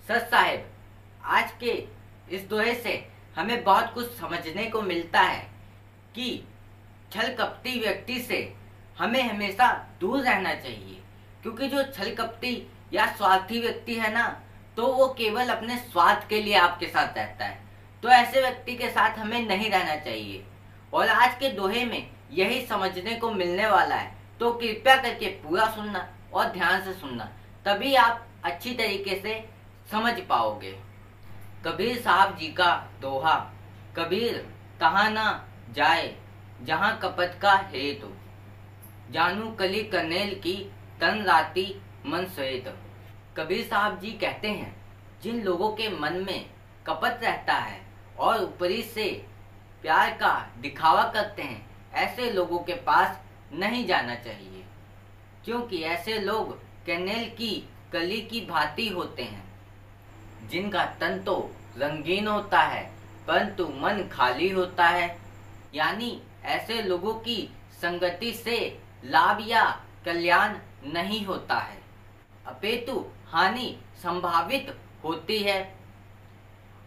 सच साहेब, आज के इस दोहे से हमें बहुत कुछ समझने को मिलता है कि छल कपटी व्यक्ति से हमें हमेशा दूर रहना चाहिए। क्योंकि जो छल कपटी या स्वार्थी व्यक्ति है ना, तो वो केवल अपने स्वार्थ के लिए आपके साथ रहता है। तो ऐसे व्यक्ति के साथ हमें नहीं रहना चाहिए। और आज के दोहे में यही समझने को मिलने वाला है। तो कृपया करके पूरा सुनना और ध्यान से सुनना, तभी आप अच्छी तरीके से समझ पाओगे। कबीर साहब जी का दोहा, कबीर तहाँ ना जाए जहाँ कपट का हेतु, जानू कली कनेल की तन राती मन श्वेत। कबीर साहब जी कहते हैं, जिन लोगों के मन में कपट रहता है और ऊपरी से प्यार का दिखावा करते हैं, ऐसे लोगों के पास नहीं जाना चाहिए। क्योंकि ऐसे लोग कनेल की कली की भांति होते हैं, जिनका तन तो रंगीन होता है परंतु मन खाली होता है। यानी ऐसे लोगों की संगति से लाभ या कल्याण नहीं होता है, अपितु हानि संभावित होती है।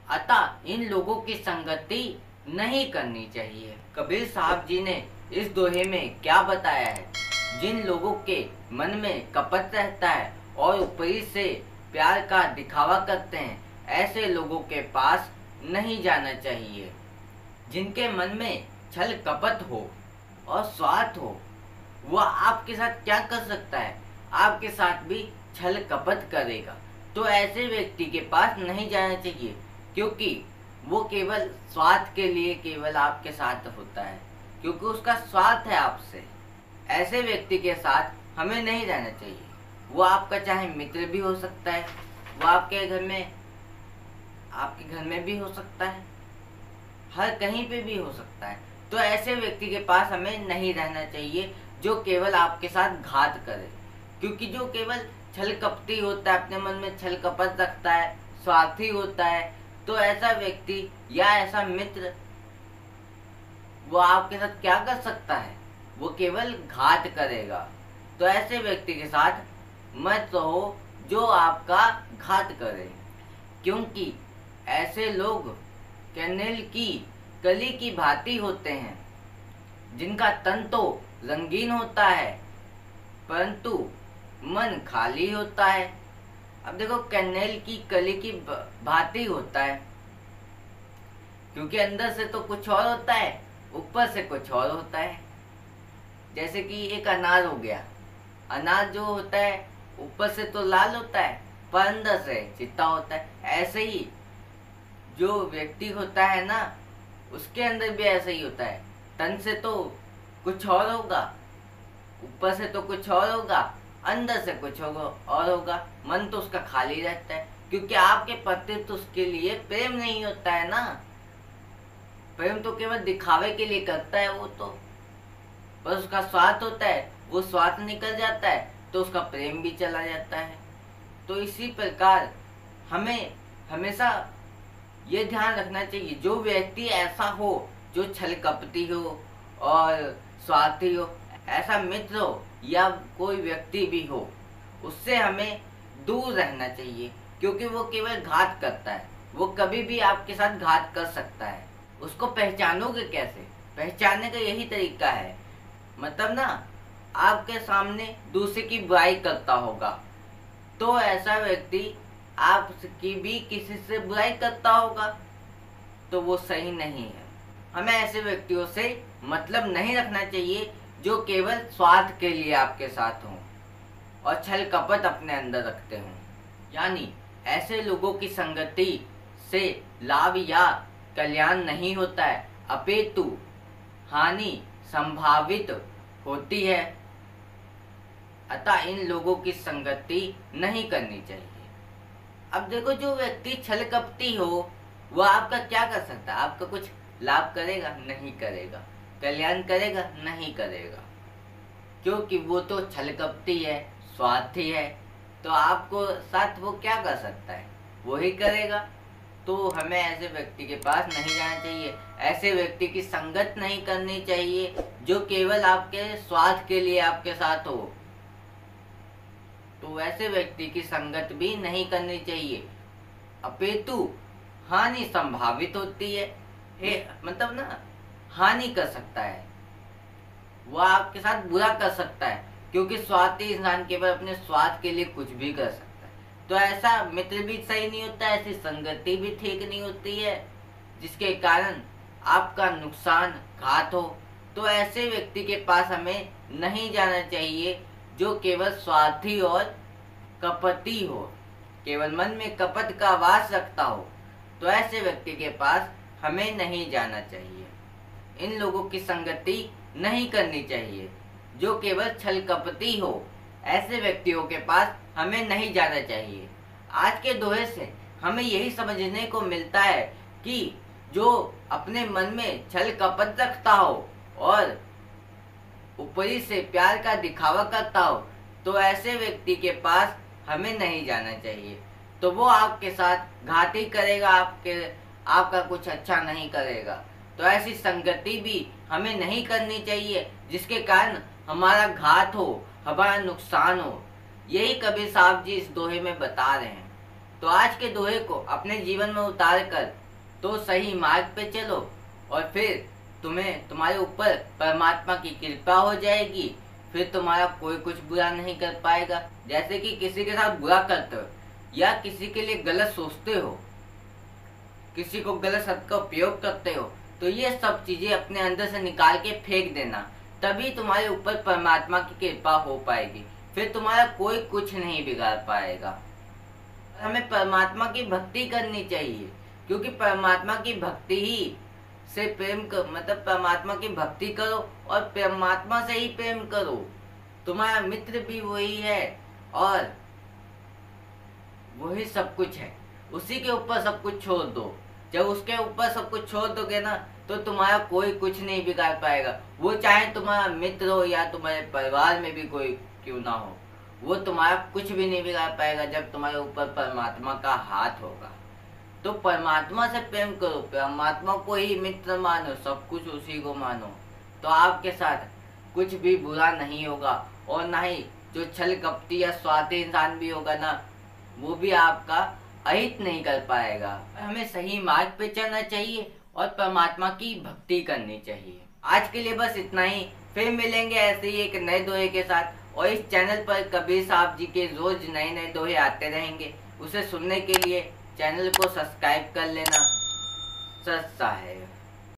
अतः इन लोगों की संगति नहीं करनी चाहिए। कबीर साहब जी ने इस दोहे में क्या बताया है, जिन लोगों के मन में कपट रहता है और ऊपरी से प्यार का दिखावा करते हैं, ऐसे लोगों के पास नहीं जाना चाहिए। जिनके मन में छल कपट हो और स्वार्थ हो, वह आपके साथ क्या कर सकता है, आपके साथ भी छल कपट करेगा। तो ऐसे व्यक्ति के पास नहीं जाना चाहिए, क्योंकि वो केवल स्वार्थ के लिए केवल आपके साथ होता है, क्योंकि उसका स्वार्थ है आपसे। ऐसे व्यक्ति के साथ हमें नहीं रहना चाहिए। वो आपका चाहे मित्र भी हो सकता है, वो आपके घर में भी हो सकता है, हर कहीं पे भी हो सकता है। तो ऐसे व्यक्ति के पास हमें नहीं रहना चाहिए जो केवल आपके साथ घात करे। क्योंकि जो केवल छल कपटी होता है, अपने मन में छल कपट रखता है, स्वार्थी होता है, तो ऐसा व्यक्ति या ऐसा मित्र वो आपके साथ क्या कर सकता है, वो केवल घात करेगा। तो ऐसे व्यक्ति के साथ मत रहो जो आपका घात करे। क्योंकि ऐसे लोग कनेल की कली की भांति होते हैं, जिनका तन तो रंगीन होता है परंतु मन खाली होता है। अब देखो, कनेल की कली की भांति होता है क्योंकि अंदर से तो कुछ और होता है, ऊपर से कुछ और होता है। जैसे कि एक अनार हो गया, अनार जो होता है ऊपर से तो लाल होता है पर अंदर से चिट्टा होता है। ऐसे ही जो व्यक्ति होता है ना, उसके अंदर भी ऐसा ही होता है। तन से तो कुछ और होगा, ऊपर से तो कुछ और होगा, अंदर से कुछ होगा और होगा। मन तो उसका खाली रहता है, क्योंकि आपके प्रति तो उसके लिए प्रेम नहीं होता है ना। प्रेम तो केवल दिखावे के लिए करता है वो तो, बस उसका स्वार्थ होता है। वो स्वार्थ निकल जाता है तो उसका प्रेम भी चला जाता है। तो इसी प्रकार हमें हमेशा ये ध्यान रखना चाहिए, जो व्यक्ति ऐसा हो जो छल कपटी हो और स्वार्थी हो, ऐसा मित्र हो या कोई व्यक्ति भी हो, उससे हमें दूर रहना चाहिए। क्योंकि वो केवल घात करता है, वो कभी भी आपके साथ घात कर सकता है। उसको पहचानोगे कैसे? पहचानने का यही तरीका है, मतलब ना, आपके सामने दूसरे की बुराई करता होगा तो ऐसा व्यक्ति आपकी भी किसी से बुराई करता होगा, तो वो सही नहीं है। हमें ऐसे व्यक्तियों से मतलब नहीं रखना चाहिए जो केवल स्वार्थ के लिए आपके साथ हों और छल कपट अपने अंदर रखते हों। यानी ऐसे लोगों की संगति से लाभ या कल्याण नहीं होता है, अपितु हानि संभावित होती है। अतः इन लोगों की संगति नहीं करनी चाहिए। अब देखो, जो व्यक्ति छल कपटी हो वह आपका क्या कर सकता है? आपका कुछ लाभ करेगा? नहीं करेगा। कल्याण करेगा? नहीं करेगा। क्योंकि वो तो छल कपटी है, स्वार्थी है, तो आपको साथ वो क्या कर सकता है? वो ही करेगा। तो हमें ऐसे व्यक्ति के पास नहीं जाना चाहिए, ऐसे व्यक्ति की संगत नहीं करनी चाहिए जो केवल आपके स्वार्थ के लिए आपके साथ हो। तो वैसे व्यक्ति की संगत भी नहीं करनी चाहिए। अपितु हानि संभावित होती है। मतलब ना, हानि कर सकता है, वह आपके साथ बुरा कर सकता है, क्योंकि स्वार्थी इंसान केवल अपने स्वार्थ के लिए कुछ भी कर सकता है। तो ऐसा मित्र भी सही नहीं होता, ऐसी संगति भी ठीक नहीं होती है जिसके कारण आपका नुकसान, घात हो। तो ऐसे व्यक्ति के पास हमें नहीं जाना चाहिए जो केवल स्वार्थी और कपटी हो, केवल मन में कपट का वास रखता हो। तो ऐसे व्यक्ति के पास हमें नहीं जाना चाहिए, इन लोगों की संगति नहीं करनी चाहिए जो केवल छल कपटी हो। ऐसे व्यक्तियों के पास हमें नहीं जाना चाहिए। आज के दोहे से हमें यही समझने को मिलता है कि जो अपने मन में छल कपट रखता हो और ऊपरी से प्यार का दिखावा करता हो, तो ऐसे व्यक्ति के पास हमें नहीं जाना चाहिए। तो वो आपके साथ घात ही करेगा, आपका कुछ अच्छा नहीं करेगा। तो ऐसी संगति भी हमें नहीं करनी चाहिए जिसके कारण हमारा घात हो, हमारा नुकसान हो। यही कबीर साहब जी इस दोहे में बता रहे हैं। तो आज के दोहे को अपने जीवन में उतार कर तो सही मार्ग पे चलो, और फिर तुम्हारे ऊपर परमात्मा की कृपा हो जाएगी। फिर तुम्हारा कोई कुछ बुरा नहीं कर पाएगा। जैसे कि किसी के साथ बुरा करते हो या किसी के लिए गलत सोचते हो, किसी को गलत शब्द का उपयोग करते हो, तो ये सब चीजें अपने अंदर से निकाल के फेंक देना, तभी तुम्हारे ऊपर परमात्मा की कृपा हो पाएगी। फिर तुम्हारा कोई कुछ नहीं बिगाड़ पाएगा। हमें परमात्मा की भक्ति करनी चाहिए, क्योंकि परमात्मा की भक्ति ही से प्रेम कर, मतलब परमात्मा की भक्ति करो और परमात्मा से ही प्रेम करो। तुम्हारा मित्र भी वही है और वही सब कुछ है, उसी के ऊपर सब कुछ छोड़ दो। जब उसके ऊपर सब कुछ छोड़ दोगे ना, तो तुम्हारा कोई कुछ नहीं बिगाड़ पाएगा। वो चाहे तुम्हारा मित्र हो या तुम्हारे परिवार में भी कोई क्यों ना हो, वो तुम्हारा कुछ भी नहीं बिगाड़ पाएगा जब तुम्हारे ऊपर परमात्मा का हाथ होगा। तो परमात्मा से प्रेम करो, परमात्मा को ही मित्र मानो, सब कुछ उसी को मानो। तो आपके साथ कुछ भी बुरा नहीं होगा, और ना ही जो छल कपटी या स्वार्थी इंसान भी होगा ना, वो भी आपका अहित नहीं कर पाएगा। हमें सही मार्ग पे चलना चाहिए और परमात्मा की भक्ति करनी चाहिए। आज के लिए बस इतना ही। फिर मिलेंगे ऐसे ही एक नए दोहे के साथ, और इस चैनल पर कबीर साहब जी के रोज नए नए दोहे आते रहेंगे। उसे सुनने के लिए चैनल को सब्सक्राइब कर लेना। सत साहेब।